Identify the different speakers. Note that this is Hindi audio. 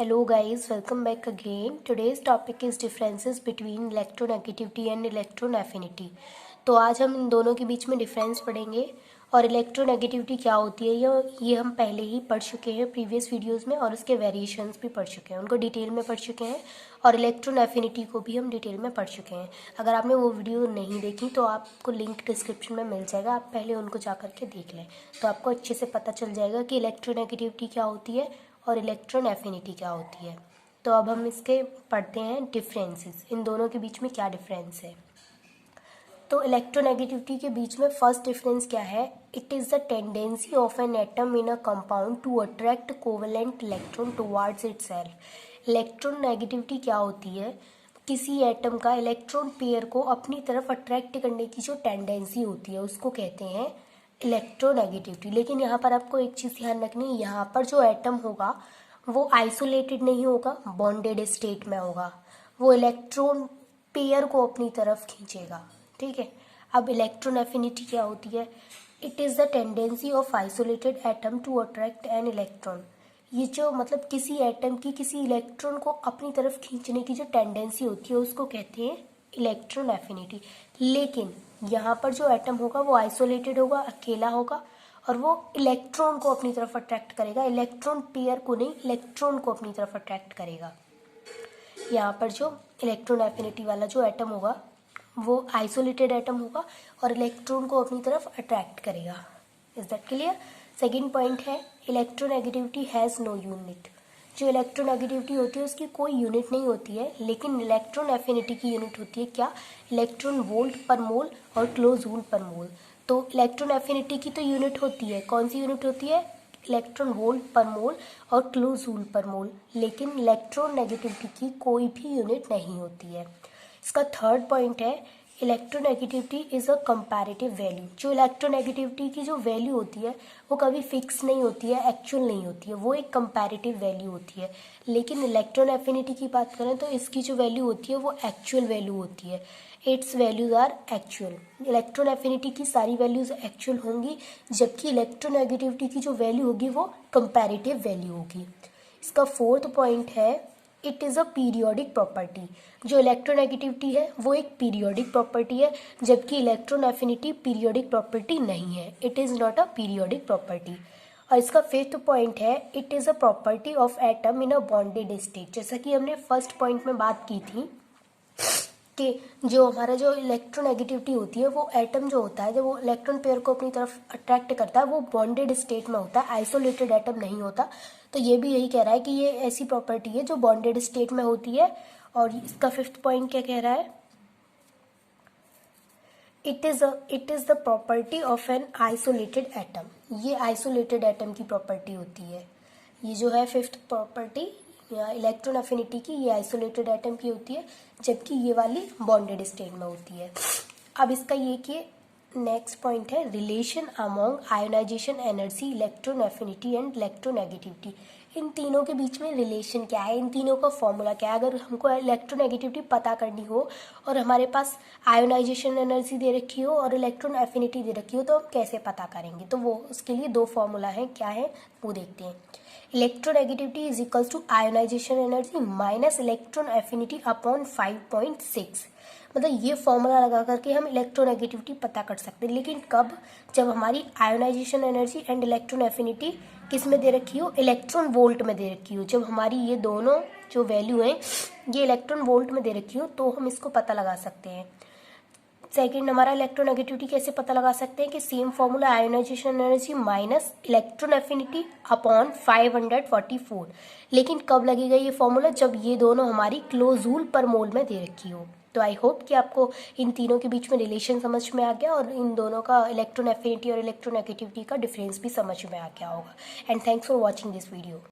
Speaker 1: Hello guys, welcome back again. Today's topic is differences between electronegativity and electronaffinity. तो आज हम इन दोनों के बीच में डिफरेंस पढ़ेंगे और इलेक्ट्रोनेगेटिविटी क्या होती है ये हम पहले ही पढ़ चुके हैं प्रीवियस वीडियोस में और उसके वेरिएशंस भी पढ़ चुके हैं, उनको डिटेल में पढ़ चुके हैं और इलेक्ट्रोनेफिनिटी को भी हम डिटेल में पढ़ चुके हैं। अगर आपने वो वीडियो नहीं देखी तो आपको लिंक डिस्क्रिप्शन में मिल जाएगा, आप पहले उनको जा करके देख लें तो आपको अच्छे से पता चल जाएगा कि इलेक्ट्रोनेगेटिविटी क्या होती है और इलेक्ट्रॉन एफिनिटी क्या होती है। तो अब हम इसके पढ़ते हैं डिफरेंसेस, इन दोनों के बीच में क्या डिफरेंस है। तो इलेक्ट्रोनेगेटिविटी के बीच में फर्स्ट डिफरेंस क्या है, it is the tendency of an atom in a compound to attract covalent electron towards itself. Electronegativity क्या होती है, किसी एटम का इलेक्ट्रॉन पेयर को अपनी तरफ अट्रैक्ट करने की जो टेंडेंसी होती है उसको कहते हैं इलेक्ट्रोनेगेटिविटी। लेकिन यहाँ पर आपको एक चीज़ ध्यान रखनी है, यहाँ पर जो एटम होगा वो आइसोलेटेड नहीं होगा, बॉन्डेड स्टेट में होगा, वो इलेक्ट्रॉन पेयर को अपनी तरफ खींचेगा। ठीक है, अब इलेक्ट्रॉन एफिनिटी क्या होती है, it is the tendency of isolated atom to attract an electron. ये जो मतलब किसी एटम की किसी इलेक्ट्रॉन को अपनी तरफ खींचने की जो टेंडेंसी होती है उसको कहते हैं इलेक्ट्रॉन एफिनिटी। लेकिन यहाँ पर जो एटम होगा वो आइसोलेटेड होगा, अकेला होगा और वो इलेक्ट्रॉन को अपनी तरफ अट्रैक्ट करेगा, इलेक्ट्रॉन पेयर को नहीं, इलेक्ट्रॉन को अपनी तरफ अट्रैक्ट करेगा। यहाँ पर जो इलेक्ट्रॉन एफिनिटी वाला जो एटम होगा वो आइसोलेटेड एटम होगा और इलेक्ट्रॉन को अपनी तरफ अट्रैक्ट करेगा। Is that clear. Second point है इलेक्ट्रोनेगेटिविटी हैज़ नो यूनिट। जो इलेक्ट्रोनेगेटिविटी होती है उसकी कोई यूनिट नहीं होती है, लेकिन इलेक्ट्रॉन एफिनिटी की यूनिट होती है क्या, इलेक्ट्रॉन वोल्ट पर मोल और किलो जूल पर मोल। तो इलेक्ट्रॉन एफिनिटी की तो यूनिट होती है, कौन सी यूनिट होती है, इलेक्ट्रॉन वोल्ट पर मोल और किलो जूल पर मोल, लेकिन इलेक्ट्रॉन नेगेटिविटी की कोई भी यूनिट नहीं होती है। इसका थर्ड पॉइंट है electronegativity is a comparative value. जो इलेक्ट्रोनेगेटिविटी की जो वैल्यू होती है वो कभी फिक्स नहीं होती है, एक्चुअल नहीं होती है, वो एक कंपैरेटिव वैल्यू होती है। लेकिन इलेक्ट्रॉन एफिनिटी की बात करें तो इसकी जो वैल्यू होती है वो एक्चुअल वैल्यू होती है, its values are actual. Electron affinity की सारी वैल्यूज एक्चुअल होंगी, जबकि इलेक्ट्रोनेगेटिविटी की जो वैल्यू होगी वो कंपैरेटिव वैल्यू होगी। इसका फोर्थ पॉइंट है it is a periodic property. जो इलेक्ट्रोनेगेटिविटी है वो एक पीरियोडिक प्रॉपर्टी है, जबकि इलेक्ट्रॉन एफिनिटी पीरियोडिक प्रॉपर्टी नहीं है, it is not a periodic property. और इसका फिफ्थ पॉइंट है it is a property of atom in a bonded state. जैसा कि हमने फर्स्ट पॉइंट में बात की थी कि जो हमारा जो इलेक्ट्रोनेगेटिविटी होती है वो एटम जो होता है जब वो इलेक्ट्रॉन पेयर को अपनी तरफ अट्रैक्ट करता है वो बॉन्डेड स्टेट में होता है, आइसोलेटेड एटम नहीं होता। तो ये भी यही कह रहा है कि ये ऐसी प्रॉपर्टी है जो बॉन्डेड स्टेट में होती है। और इसका फिफ्थ पॉइंट क्या कह रहा है, it is the property of an isolated atom. ये आइसोलेटेड एटम की प्रॉपर्टी होती है। ये जो है फिफ्थ प्रॉपर्टी या इलेक्ट्रॉन एफिनिटी की, ये आइसोलेटेड एटम की होती है, जबकि ये वाली बॉन्डेड स्टेट में होती है। अब इसका ये कि नेक्स्ट पॉइंट है relation among ionization energy, electron affinity and electronegativity. इन तीनों के बीच में रिलेशन क्या है, इन तीनों का फॉर्मूला क्या है। अगर हमको इलेक्ट्रोनेगेटिविटी पता करनी हो और हमारे पास आयोनाइजेशन एनर्जी दे रखी हो और इलेक्ट्रॉन एफिनिटी दे रखी हो तो हम कैसे पता करेंगे, तो वो उसके लिए दो फॉर्मूला है, क्या है वो देखते हैं। Electronegativity is equals to ionization energy minus electron affinity upon 5.6। मतलब ये फॉर्मूला लगा करके हम इलेक्ट्रोनेगेटिविटी पता कर सकते हैं, लेकिन कब, जब हमारी ionization energy and electron affinity किस में दे रखी हो, इलेक्ट्रॉन वोल्ट में दे रखी हो। जब हमारी ये दोनों जो वैल्यू हैं ये इलेक्ट्रॉन वोल्ट में दे रखी हो तो हम इसको पता लगा सकते हैं। सेकेंड, हमारा इलेक्ट्रोनेगेटिविटी कैसे पता लगा सकते हैं कि same formula ionization energy minus electron affinity upon 544। लेकिन कब लगेगा ये फॉर्मूला, जब ये दोनों हमारी किलो जूल पर मोल में दे रखी हो। तो आई होप कि आपको इन तीनों के बीच में रिलेशन समझ में आ गया और इन दोनों का इलेक्ट्रॉन एफिनिटी और इलेक्ट्रोनेगेटिविटी का डिफरेंस भी समझ में आ गया होगा। And thanks for watching this video.